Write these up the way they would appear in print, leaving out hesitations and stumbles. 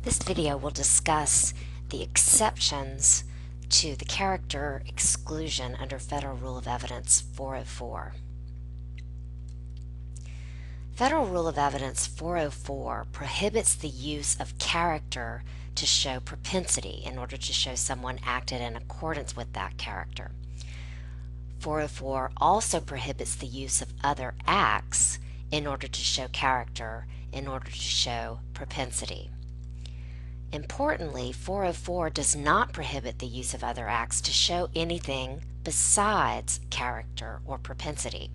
This video will discuss the exceptions to the character exclusion under Federal Rule of Evidence 404. Federal Rule of Evidence 404 prohibits the use of character to show propensity in order to show someone acted in accordance with that character. 404 also prohibits the use of other acts in order to show character, in order to show propensity. Importantly, 404 does not prohibit the use of other acts to show anything besides character or propensity.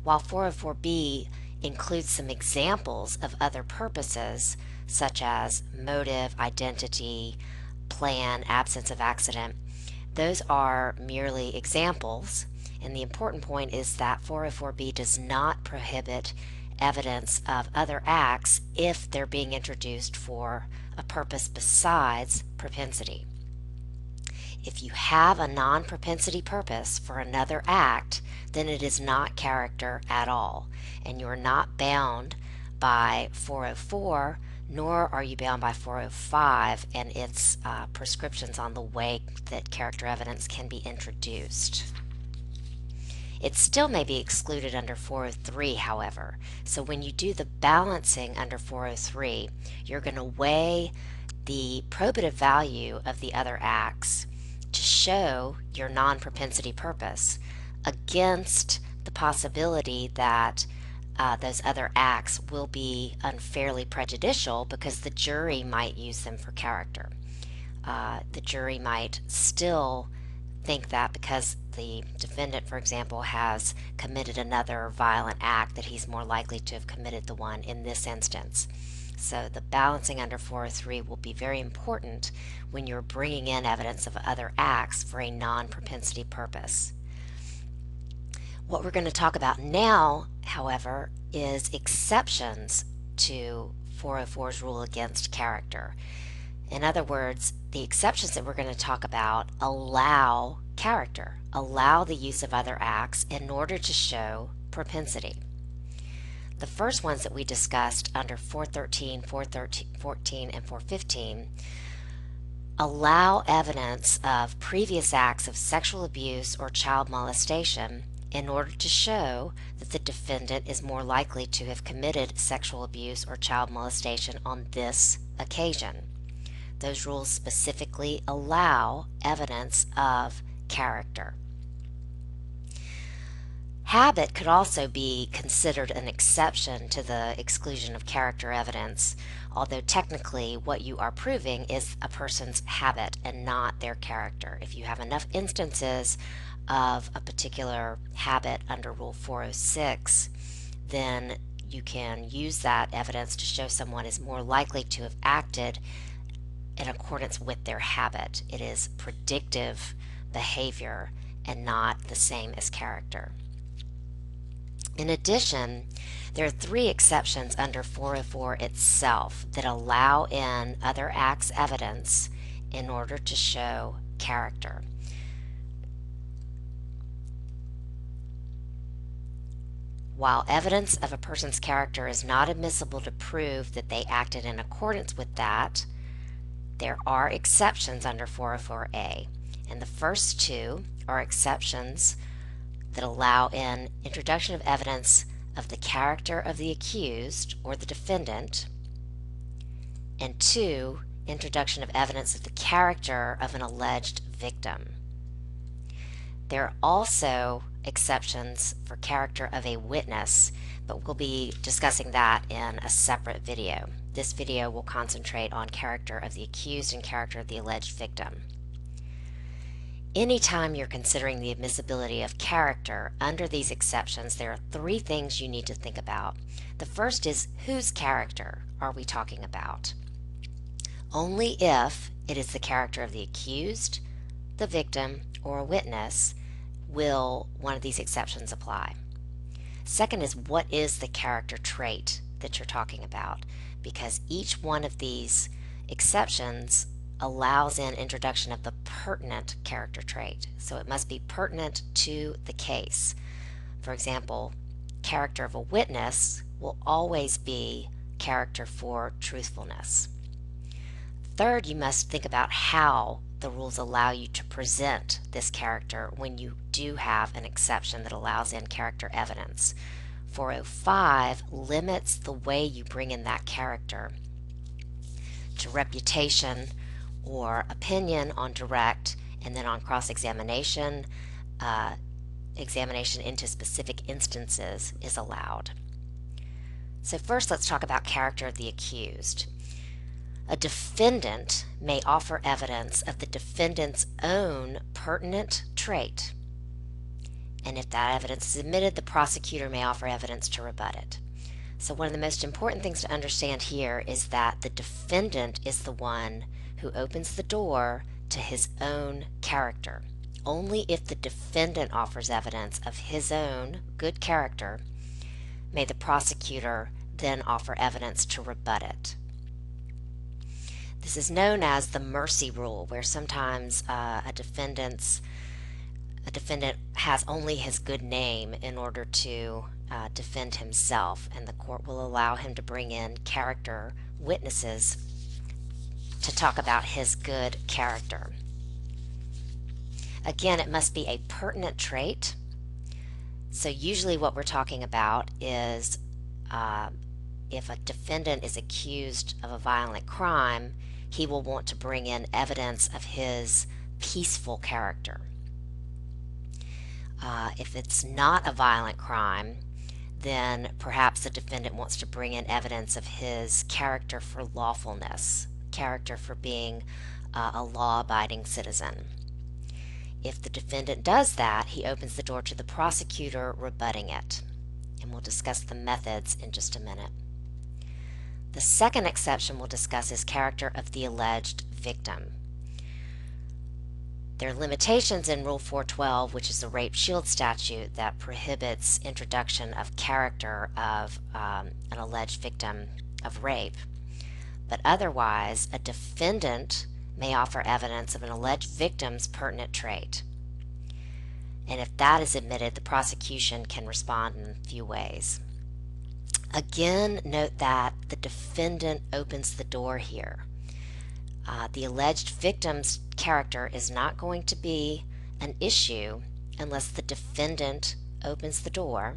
While 404B includes some examples of other purposes, such as motive, identity, plan, absence of accident, those are merely examples, and the important point is that 404B does not prohibit evidence of other acts if they're being introduced for a purpose besides propensity. If you have a non-propensity purpose for another act, then it is not character at all, and you are not bound by 404, nor are you bound by 405 and its prescriptions on the way that character evidence can be introduced. It still may be excluded under 403, however. So when you do the balancing under 403, you're going to weigh the probative value of the other acts to show your non-propensity purpose against the possibility that those other acts will be unfairly prejudicial because the jury might use them for character. The jury might still think that because the defendant, for example, has committed another violent act, that he's more likely to have committed the one in this instance. So the balancing under 403 will be very important when you're bringing in evidence of other acts for a non-propensity purpose. What we're going to talk about now, however, is exceptions to 404's rule against character. In other words, the exceptions that we're going to talk about allow character, allow the use of other acts in order to show propensity. The first ones that we discussed under 413, 414, and 415 allow evidence of previous acts of sexual abuse or child molestation in order to show that the defendant is more likely to have committed sexual abuse or child molestation on this occasion. Those rules specifically allow evidence of character. Habit could also be considered an exception to the exclusion of character evidence, although technically what you are proving is a person's habit and not their character. If you have enough instances of a particular habit under Rule 406, then you can use that evidence to show someone is more likely to have acted in accordance with their habit. It is predictive behavior and not the same as character. In addition, there are three exceptions under 404 itself that allow in other acts evidence in order to show character. While evidence of a person's character is not admissible to prove that they acted in accordance with that, there are exceptions under 404A, and the first two are exceptions that allow in introduction of evidence of the character of the accused or the defendant, and two, introduction of evidence of the character of an alleged victim. There are also exceptions for character of a witness, but we'll be discussing that in a separate video. This video will concentrate on character of the accused and character of the alleged victim. Anytime you're considering the admissibility of character under these exceptions, there are three things you need to think about. The first is, whose character are we talking about? Only if it is the character of the accused, the victim, or a witness will one of these exceptions apply. Second is, what is the character trait that you're talking about? Because each one of these exceptions allows in introduction of the pertinent character trait. So it must be pertinent to the case. For example, character of a witness will always be character for truthfulness. Third, you must think about how the rules allow you to present this character when you do have an exception that allows in character evidence. 405 limits the way you bring in that character to reputation or opinion on direct, and then on cross-examination, examination into specific instances is allowed. So first, let's talk about character of the accused. A defendant may offer evidence of the defendant's own pertinent trait, and if that evidence is admitted, the prosecutor may offer evidence to rebut it. So one of the most important things to understand here is that the defendant is the one who opens the door to his own character. Only if the defendant offers evidence of his own good character may the prosecutor then offer evidence to rebut it. This is known as the mercy rule, where sometimes a defendant has only his good name in order to defend himself, and the court will allow him to bring in character witnesses to talk about his good character. Again, it must be a pertinent trait. So usually what we're talking about is if a defendant is accused of a violent crime, he will want to bring in evidence of his peaceful character. If it's not a violent crime, then perhaps the defendant wants to bring in evidence of his character for lawfulness, character for being a law-abiding citizen. If the defendant does that, he opens the door to the prosecutor rebutting it, and we'll discuss the methods in just a minute. The second exception we'll discuss is character of the alleged victim. There are limitations in Rule 412, which is the rape shield statute that prohibits introduction of character of an alleged victim of rape. But otherwise, a defendant may offer evidence of an alleged victim's pertinent trait. And if that is admitted, the prosecution can respond in a few ways. Again, note that the defendant opens the door here. The alleged victim's character is not going to be an issue unless the defendant opens the door.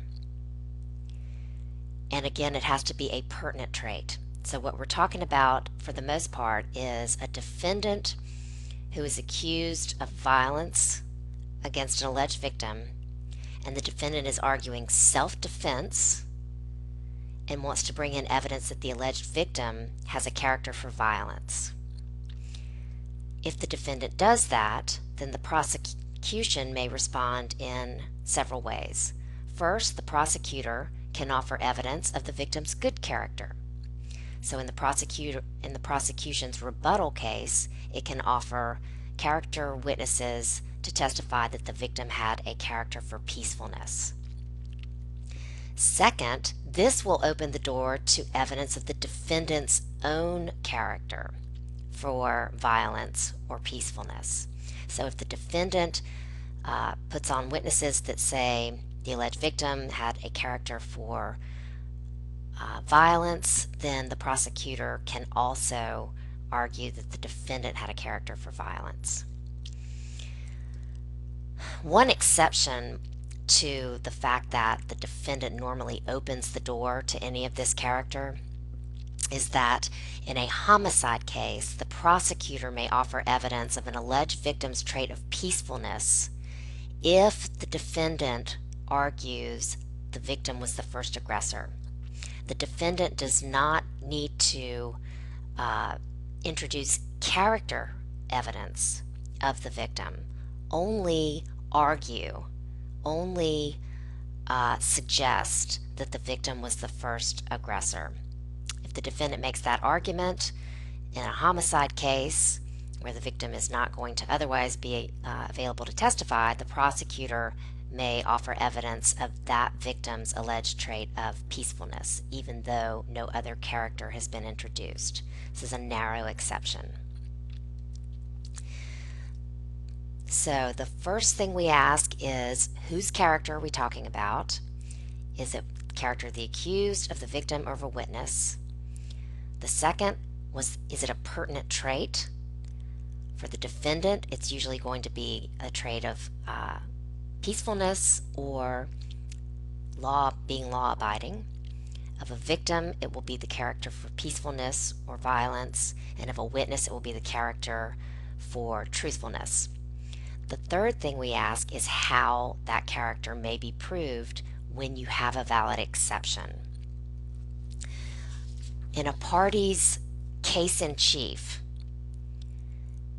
And again, it has to be a pertinent trait. So what we're talking about for the most part is a defendant who is accused of violence against an alleged victim, and the defendant is arguing self-defense and wants to bring in evidence that the alleged victim has a character for violence. If the defendant does that, then the prosecution may respond in several ways. First, the prosecutor can offer evidence of the victim's good character. So in the prosecution's rebuttal case, it can offer character witnesses to testify that the victim had a character for peacefulness. Second, this will open the door to evidence of the defendant's own character for violence or peacefulness. So if the defendant puts on witnesses that say the alleged victim had a character for violence, then the prosecutor can also argue that the defendant had a character for violence. One exception to the fact that the defendant normally opens the door to any of this character is that in a homicide case, the prosecutor may offer evidence of an alleged victim's trait of peacefulness if the defendant argues the victim was the first aggressor. The defendant does not need to introduce character evidence of the victim, only argue, only suggest that the victim was the first aggressor. If the defendant makes that argument in a homicide case where the victim is not going to otherwise be available to testify, the prosecutor may offer evidence of that victim's alleged trait of peacefulness, even though no other character has been introduced. This is a narrow exception. So the first thing we ask is, whose character are we talking about? Is it the character of the accused, of the victim, or of a witness? The second Is it a pertinent trait? For the defendant, it's usually going to be a trait of peacefulness or being law-abiding. Of a victim, it will be the character for peacefulness or violence, and of a witness, it will be the character for truthfulness. The third thing we ask is how that character may be proved when you have a valid exception. In a party's case in chief,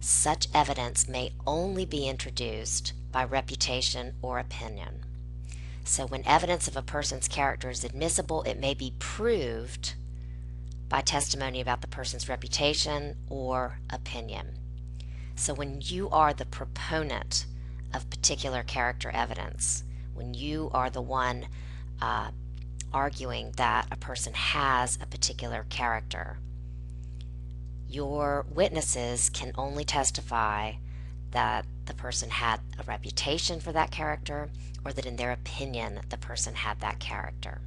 such evidence may only be introduced by reputation or opinion. So when evidence of a person's character is admissible, it may be proved by testimony about the person's reputation or opinion. So when you are the proponent of particular character evidence, when you are the one arguing that a person has a particular character, your witnesses can only testify that the person had a reputation for that character, or that in their opinion the person had that character.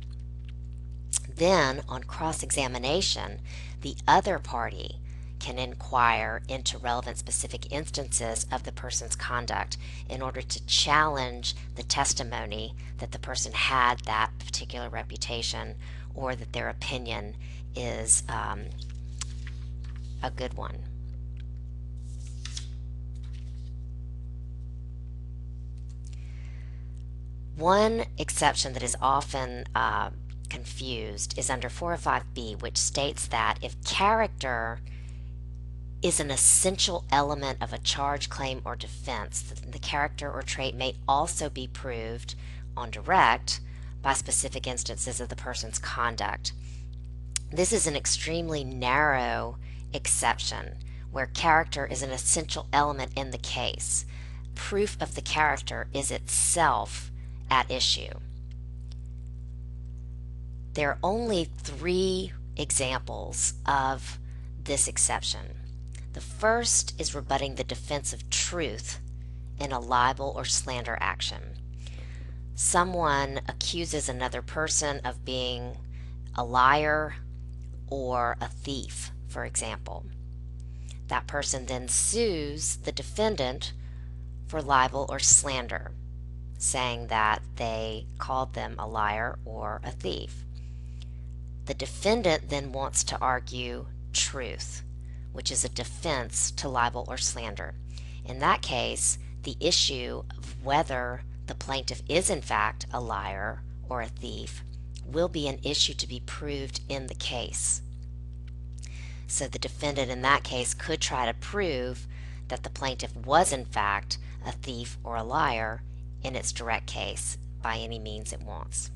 Then, on cross-examination, the other party can inquire into relevant specific instances of the person's conduct in order to challenge the testimony that the person had that particular reputation, or that their opinion is a good one. One exception that is often confused is under 405B, which states that if character is an essential element of a charge, claim, or defense, the character or trait may also be proved on direct by specific instances of the person's conduct. This is an extremely narrow exception where character is an essential element in the case. Proof of the character is itself at issue. There are only 3 examples of this exception. The first is rebutting the defense of truth in a libel or slander action. Someone accuses another person of being a liar or a thief, for example. That person then sues the defendant for libel or slander, saying that they called them a liar or a thief. The defendant then wants to argue truth, which is a defense to libel or slander. In that case, the issue of whether the plaintiff is in fact a liar or a thief will be an issue to be proved in the case. So the defendant in that case could try to prove that the plaintiff was in fact a thief or a liar in its direct case by any means it wants.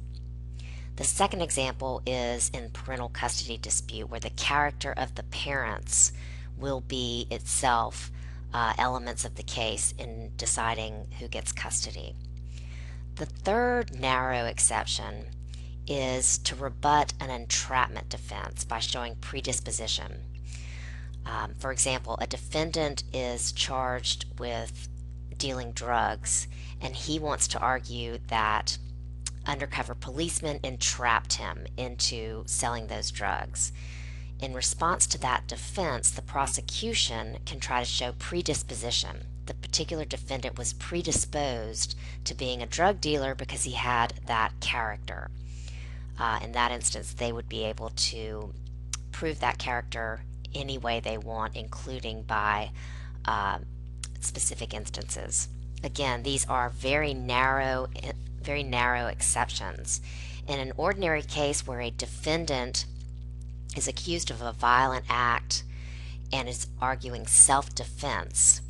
The second example is in parental custody dispute, where the character of the parents will be itself elements of the case in deciding who gets custody. The third narrow exception is to rebut an entrapment defense by showing predisposition. For example, a defendant is charged with dealing drugs, and he wants to argue that undercover policemen entrapped him into selling those drugs. In response to that defense, the prosecution can try to show predisposition. The particular defendant was predisposed to being a drug dealer because he had that character. In that instance, they would be able to prove that character any way they want, including by specific instances. Again, these are very narrow exceptions. In an ordinary case where a defendant is accused of a violent act and is arguing self-defense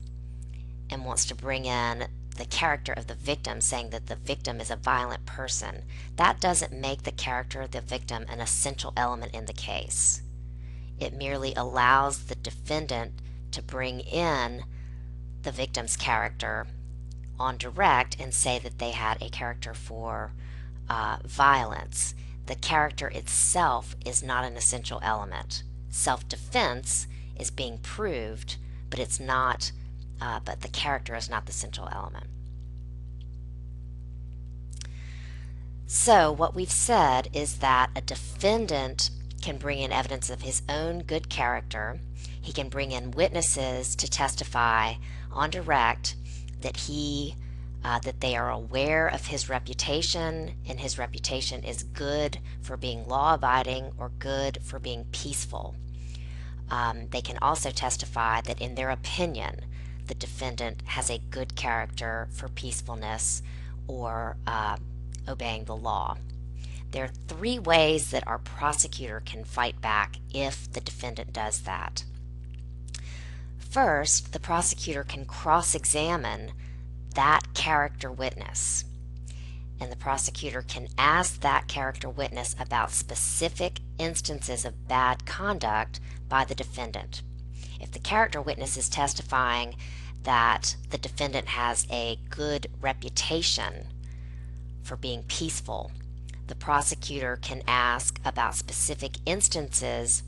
and wants to bring in the character of the victim, saying that the victim is a violent person, that doesn't make the character of the victim an essential element in the case. It merely allows the defendant to bring in the victim's character on direct and say that they had a character for violence. The character itself is not an essential element. Self-defense is being proved, but it's not. But the character is not the essential element. So what we've said is that a defendant can bring in evidence of his own good character. He can bring in witnesses to testify on direct that they are aware of his reputation, and his reputation is good for being law-abiding or good for being peaceful. They can also testify that in their opinion, the defendant has a good character for peacefulness or obeying the law. There are three ways that our prosecutor can fight back if the defendant does that. First, the prosecutor can cross-examine that character witness, and the prosecutor can ask that character witness about specific instances of bad conduct by the defendant. If the character witness is testifying that the defendant has a good reputation for being peaceful, the prosecutor can ask about specific instances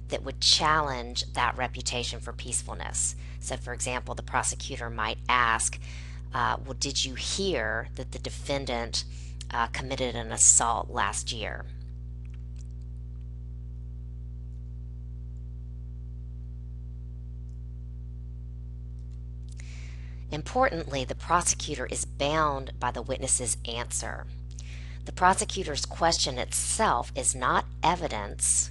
that would challenge that reputation for peacefulness. So, for example, the prosecutor might ask, well, did you hear that the defendant committed an assault last year? Importantly, the prosecutor is bound by the witness's answer. The prosecutor's question itself is not evidence,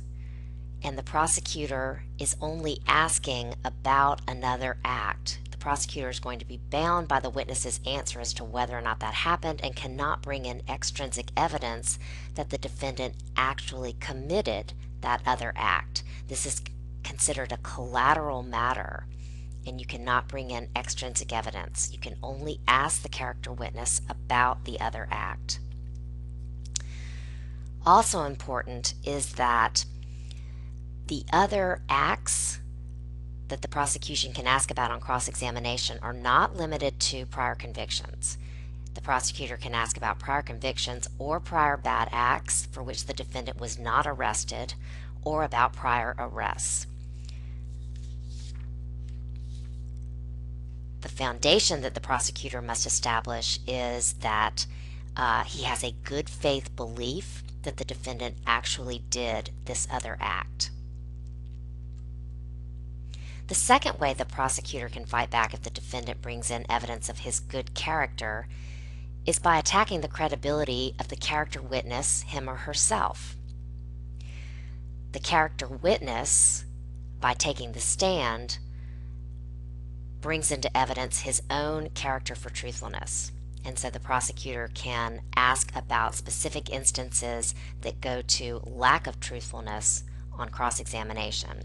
and the prosecutor is only asking about another act. The prosecutor is going to be bound by the witness's answer as to whether or not that happened and cannot bring in extrinsic evidence that the defendant actually committed that other act. This is considered a collateral matter, and you cannot bring in extrinsic evidence. You can only ask the character witness about the other act. Also important is that the other acts that the prosecution can ask about on cross-examination are not limited to prior convictions. The prosecutor can ask about prior convictions or prior bad acts for which the defendant was not arrested, or about prior arrests. The foundation that the prosecutor must establish is that he has a good faith belief that the defendant actually did this other act. The second way the prosecutor can fight back if the defendant brings in evidence of his good character is by attacking the credibility of the character witness, him or herself. The character witness, by taking the stand, brings into evidence his own character for truthfulness. And so the prosecutor can ask about specific instances that go to lack of truthfulness on cross-examination.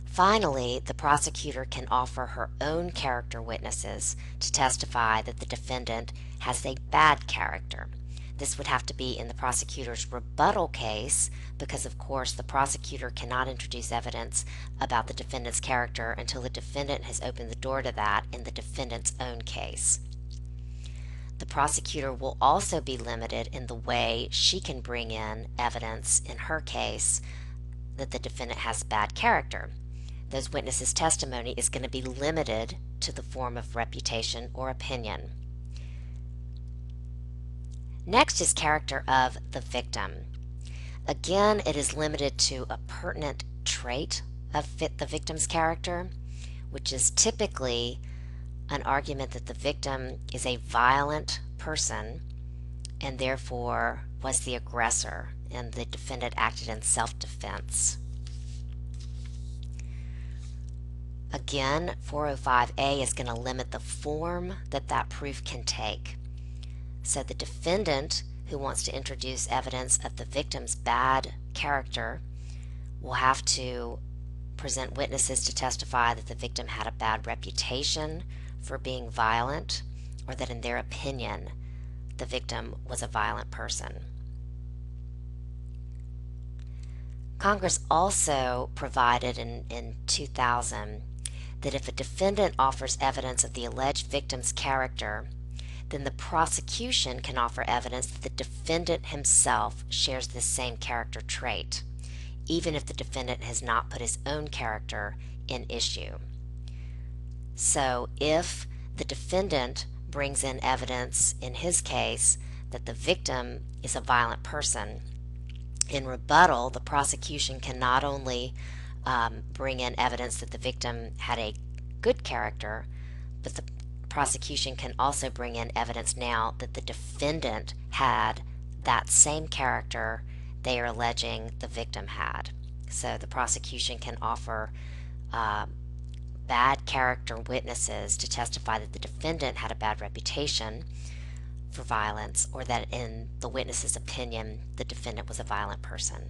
Finally, the prosecutor can offer her own character witnesses to testify that the defendant has a bad character. This would have to be in the prosecutor's rebuttal case because, of course, the prosecutor cannot introduce evidence about the defendant's character until the defendant has opened the door to that in the defendant's own case. The prosecutor will also be limited in the way she can bring in evidence in her case that the defendant has bad character. Those witnesses' testimony is going to be limited to the form of reputation or opinion. Next is character of the victim. Again, it is limited to a pertinent trait of the victim's character, which is typically an argument that the victim is a violent person and therefore was the aggressor and the defendant acted in self-defense. Again, 405A is going to limit the form that proof can take. So the defendant who wants to introduce evidence of the victim's bad character will have to present witnesses to testify that the victim had a bad reputation for being violent, or that in their opinion the victim was a violent person. Congress also provided in 2000 that if a defendant offers evidence of the alleged victim's character, then the prosecution can offer evidence that the defendant himself shares this same character trait, even if the defendant has not put his own character in issue. So if the defendant brings in evidence in his case that the victim is a violent person, In rebuttal, the prosecution can not only bring in evidence that the victim had a good character, but the prosecution can also bring in evidence now that the defendant had that same character they are alleging the victim had. So the prosecution can offer uh, bad character witnesses to testify that the defendant had a bad reputation for violence, or that in the witness's opinion the defendant was a violent person.